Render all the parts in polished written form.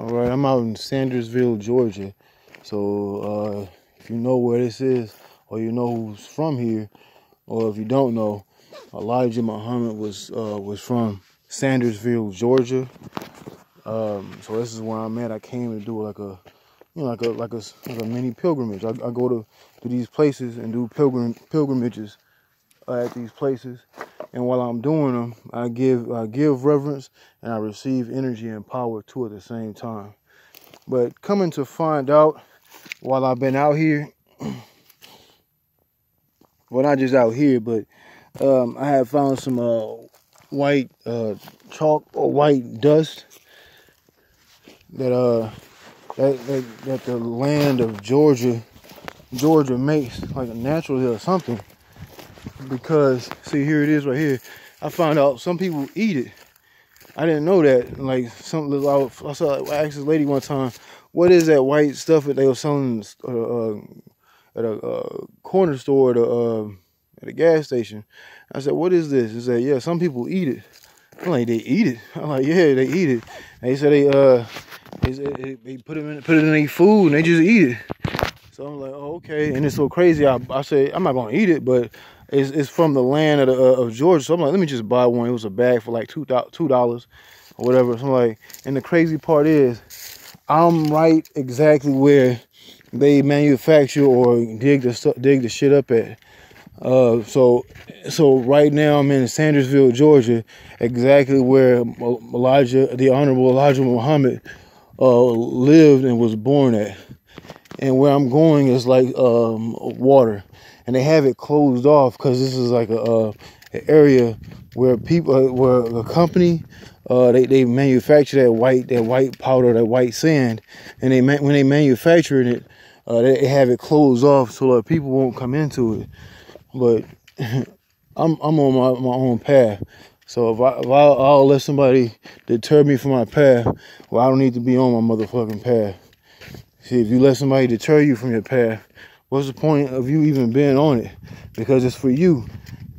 All right, I'm out in Sandersville, Georgia. So if you know where this is, or you know who's from here, or if you don't know, Elijah Muhammad was from Sandersville, Georgia. So this is where I'm at. I came to do like a mini pilgrimage. I go to these places and do pilgrimages at these places, and while I'm doing them, I give reverence and I receive energy and power too at the same time. But coming to find out, while I've been out here, well, not just out here, but I have found some white chalk or white dust that the land of Georgia makes, like naturally or something. Because see, here it is right here. I found out some people eat it. I didn't know that. Like I asked this lady one time, what is that white stuff that they were selling at a corner store at a gas station? I said, what is this? She said, yeah, some people eat it. I'm like, they eat it? I'm like, yeah, they eat it. And they said they put it in their food and they just eat it. So I'm like, oh, okay. And it's so crazy. I say I'm not gonna eat it, but it's from the land of Georgia. So I'm like, let me just buy one. It was a bag for like $2 or whatever. So I'm like, and the crazy part is, I'm right exactly where they manufacture or dig the shit up at. So right now I'm in Sandersville, Georgia, exactly where the Honorable Elijah Muhammad lived and was born at. And where I'm going is like water, and they have it closed off because this is like an area where where a company they manufacture that white powder, that white sand, and when they manufacture it, they have it closed off so that people won't come into it. But I'm on my own path. So if I'll let somebody deter me from my path, well, I don't need to be on my motherfucking path. See, if you let somebody deter you from your path, what's the point of you even being on it? Because it's for you.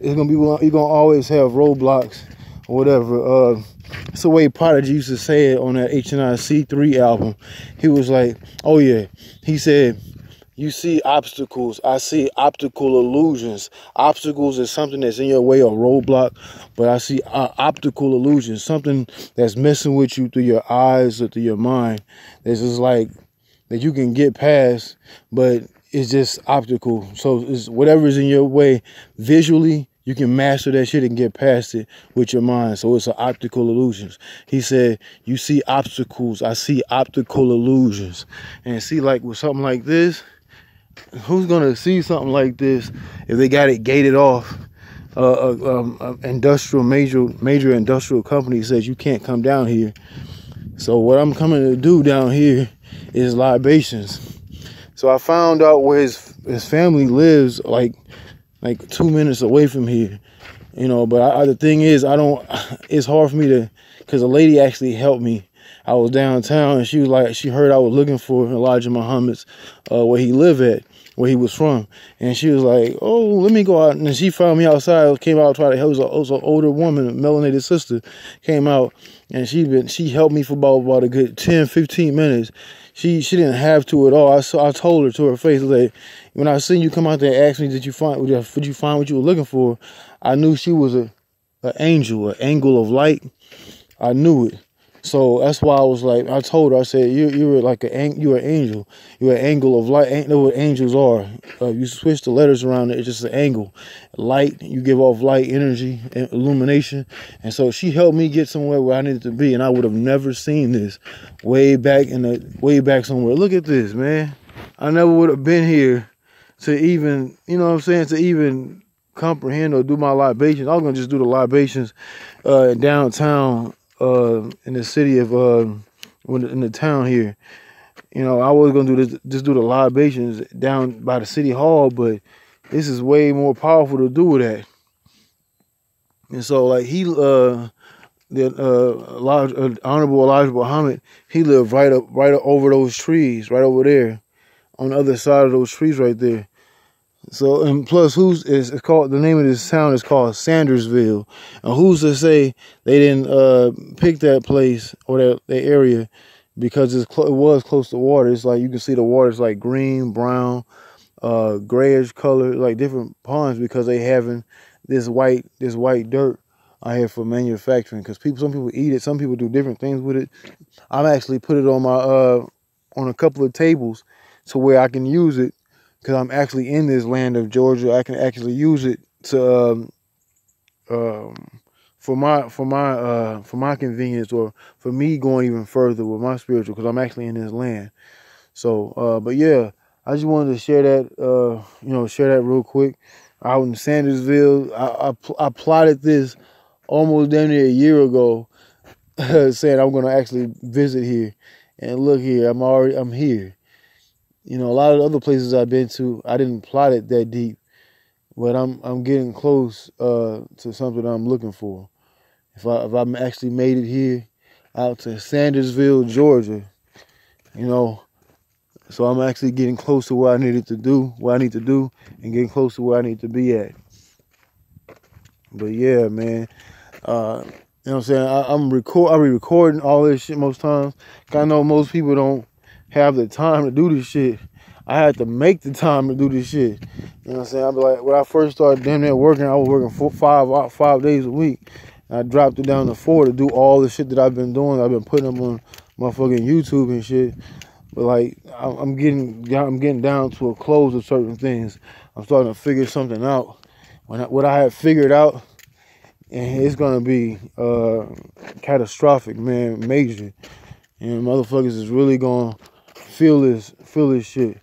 You're gonna always have roadblocks or whatever. It's the way Prodigy used to say it on that HNIC3 album. He was like, oh yeah, he said, you see obstacles, I see optical illusions. Obstacles is something that's in your way, or roadblock, but I see optical illusions, something that's messing with you through your eyes or through your mind. This is like that you can get past, but it's just optical. So it's whatever's in your way visually, you can master that shit and get past it with your mind. So it's an optical illusions. He said, you see obstacles, I see optical illusions. And see, like with something like this, who's gonna see something like this if they got it gated off? Major industrial company says you can't come down here. So what I'm coming to do down here is Libations. So I found out where his family lives, like 2 minutes away from here, you know. But the thing is, it's hard for me to, because a lady actually helped me. I was downtown and she was like, she heard I was looking for Elijah Muhammad's where he lived at, where he was from, and she was like, oh, let me go out. And she found me outside, came out, tried to help. It was an older woman, a melanated sister, came out, and she helped me for about a good 10-15 minutes. She didn't have to at all. I told her to her face, like, when I seen you come out there and ask me, did you find what you were looking for? I knew she was an angel, an angle of light. I knew it. So that's why I was like, I told her, I said, you're an angel. You're an angle of light. Ain't know what angels are. You switch the letters around, it's just an angle. Light, you give off light, energy, and illumination. And so she helped me get somewhere where I needed to be, and I would have never seen this way back somewhere. Look at this, man. I never would have been here to even, you know what I'm saying, to even comprehend or do my libations. I was gonna just do the libations downtown in the city of in the town here. You know, I was gonna do this, just do the libations down by the city hall, but this is way more powerful to do that. And so, like, Honorable Elijah Muhammad, he lived right over those trees, right over there, on the other side of those trees right there. So, and plus, it's called, the name of this town is called Sandersville. And who's to say they didn't pick that place or that area because it was close to water. It's like you can see the water's like green, brown, grayish color, like different ponds, because they having this white dirt out here for manufacturing. Because some people eat it, some people do different things with it. I'm actually put it on my on a couple of tables to where I can use it, because I'm actually in this land of Georgia. I can actually use it to for my convenience, or for me going even further with my spiritual, because I'm actually in this land. So, but yeah, I just wanted to share that, share that real quick. Out in Sandersville, I plotted this almost damn near a year ago, saying I'm going to actually visit here. And look here, I'm here. You know, a lot of the other places I've been to, I didn't plot it that deep, but I'm getting close to something I'm looking for. If I'm actually made it here, out to Sandersville, Georgia, you know. So I'm actually getting close to what I need to do, and getting close to where I need to be at. But yeah, man, you know what I'm saying? I'll be recording all this shit most times. I know most people don't have the time to do this shit. I had to make the time to do this shit. You know what I'm saying? I'll be like, when I first started damn near working, I was working 5 days a week. And I dropped it down to 4 to do all the shit that I've been doing. I've been putting them on my fucking YouTube and shit. But like, I'm getting down to a close of certain things. I'm starting to figure something out. What I have figured out, and it's gonna be catastrophic, man, major. And motherfuckers is really gonna feel this shit.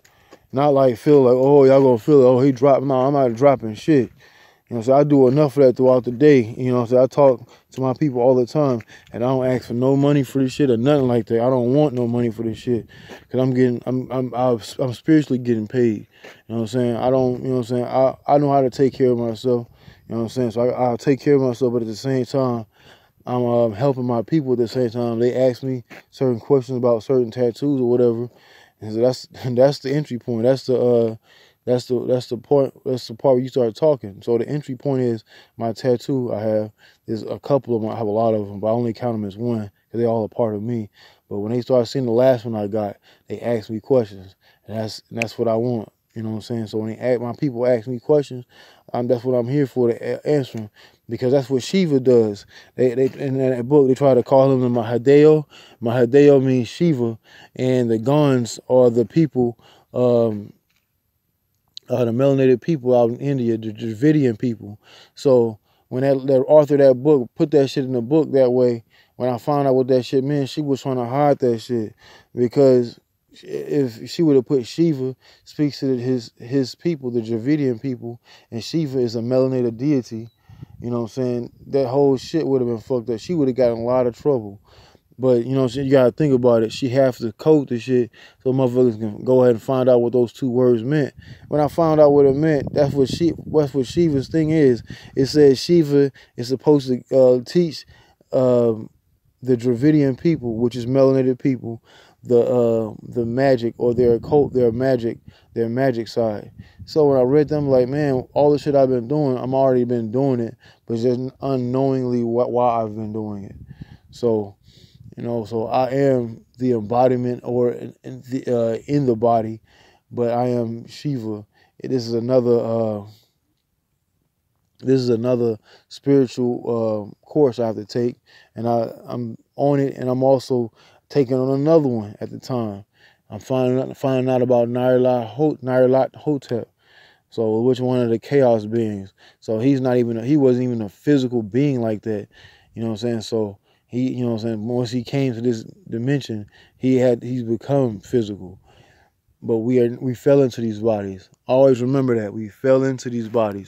Not like feel like, oh, y'all gonna feel it. Oh, he dropped. No, I'm not dropping shit. You know, so I do enough of that throughout the day. You know, so I talk to my people all the time, and I don't ask for no money for this shit or nothing like that. I don't want no money for this shit, because I'm spiritually getting paid. You know what I'm saying? I don't, you know what I'm saying? I know how to take care of myself. You know what I'm saying? So I'll take care of myself, but at the same time, I'm helping my people at the same time. They ask me certain questions about certain tattoos or whatever, and so that's the entry point. That's the part where you start talking. So the entry point is my tattoo. There's a couple of them. I have a lot of them, but I only count them as one because they're all a part of me. But when they start seeing the last one I got, they ask me questions, and that's what I want. You know what I'm saying? So when my people ask me questions, that's what I'm here for, to answer them, because that's what Shiva does. They in that book they try to call him the Mahadeo. Mahadeo means Shiva, and the Gans are the people. The melanated people out in India, the Dravidian people. So when that author of that book put that shit in the book that way, when I found out what that shit meant, she was trying to hide that shit, because if she would have put Shiva speaks to his people, the Dravidian people, and Shiva is a melanated deity, you know what I'm saying, that whole shit would have been fucked up. She would have gotten in a lot of trouble. But, you know, you got to think about it. She has to code the shit so motherfuckers can go ahead and find out what those two words meant. When I found out what it meant, that's what Shiva's thing is. It says Shiva is supposed to teach the Dravidian people, which is melanated people, the magic, or their occult, their magic side. So when I read them, like, man, all the shit I've been doing, I'm already been doing it, but just unknowingly why I've been doing it. So, you know, so I am the embodiment, or in the body, but I am Shiva. This is another spiritual course I have to take, and I'm on it, and I'm also taking on another one at the time. I'm finding out about Nyarlathotep. Hotep. So, which one of the chaos beings? So he wasn't even a physical being like that. You know what I'm saying? So he, you know what I'm saying, once he came to this dimension, he's become physical. But we fell into these bodies. Always remember that. We fell into these bodies.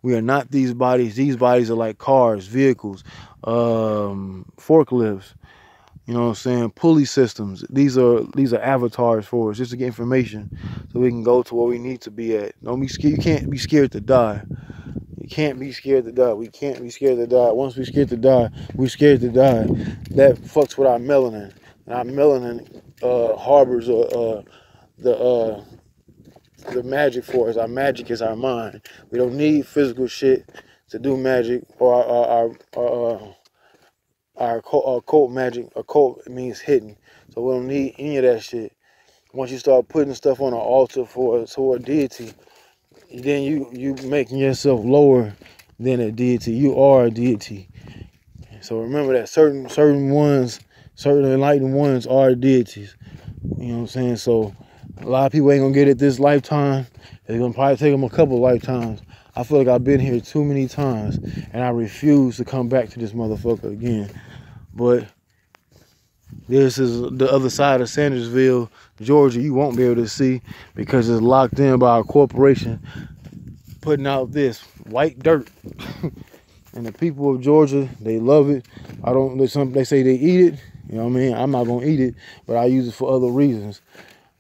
We are not these bodies. These bodies are like cars, vehicles, forklifts, you know what I'm saying, pulley systems. These are avatars for us, just to get information so we can go to where we need to be at. Don't be scared. You can't be scared to die. You can't be scared to die. We can't be scared to die. Once we're scared to die, we're scared to die. That fucks with our melanin. And our melanin harbors the magic for us. Our magic is our mind. We don't need physical shit to do magic, or our occult magic. Occult means hidden, so we don't need any of that shit. Once you start putting stuff on an altar for a deity, then you making yourself lower than a deity. You are a deity. So remember that certain enlightened ones are deities. You know what I'm saying? So a lot of people ain't gonna get it this lifetime. It's gonna probably take them a couple lifetimes. I feel like I've been here too many times, and I refuse to come back to this motherfucker again. But this is the other side of Sandersville, Georgia. You won't be able to see because it's locked in by a corporation putting out this white dirt. And the people of Georgia, they love it. They say they eat it. You know what I mean? I'm not gonna eat it, but I use it for other reasons.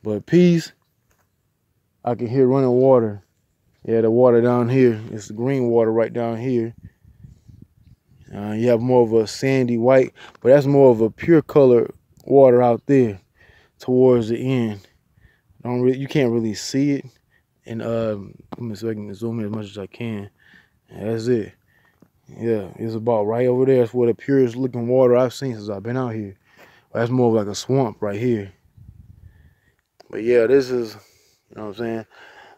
But peace, I can hear running water. Yeah, the water down here, it's the green water right down here. You have more of a sandy white, but that's more of a pure color water out there towards the end. You can't really see it. And let me see if I can zoom in as much as I can. And that's it. Yeah, it's about right over there. It's where the purest looking water I've seen since I've been out here. That's more of like a swamp right here. But yeah, this is, you know what I'm saying?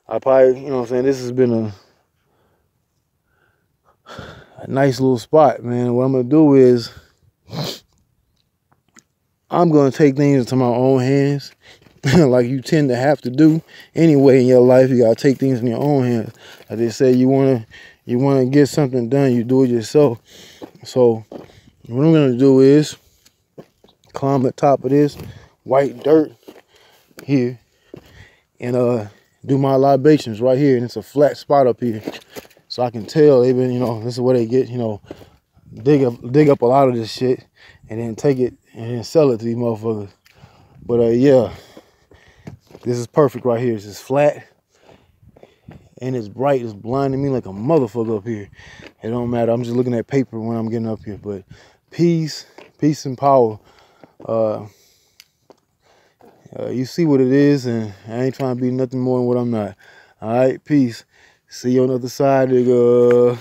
I probably, you know what I'm saying, this has been a nice little spot, man. What I'm going to do is I'm going to take things into my own hands. Like you tend to have to do anyway in your life. You got to take things in your own hands. Like they say, you want to get something done, you do it yourself. So what I'm going to do is climb the top of this white dirt here and do my libations right here. And it's a flat spot up here, so I can tell they've been, you know, this is where they get, you know, dig up a lot of this shit and then take it and then sell it to these motherfuckers. But yeah, this is perfect right here. It's just flat and it's bright. It's blinding me like a motherfucker up here. It don't matter. I'm just looking at paper when I'm getting up here. But peace and power. You see what it is, and I ain't trying to be nothing more than what I'm not. All right, peace. See you on the other side, nigga.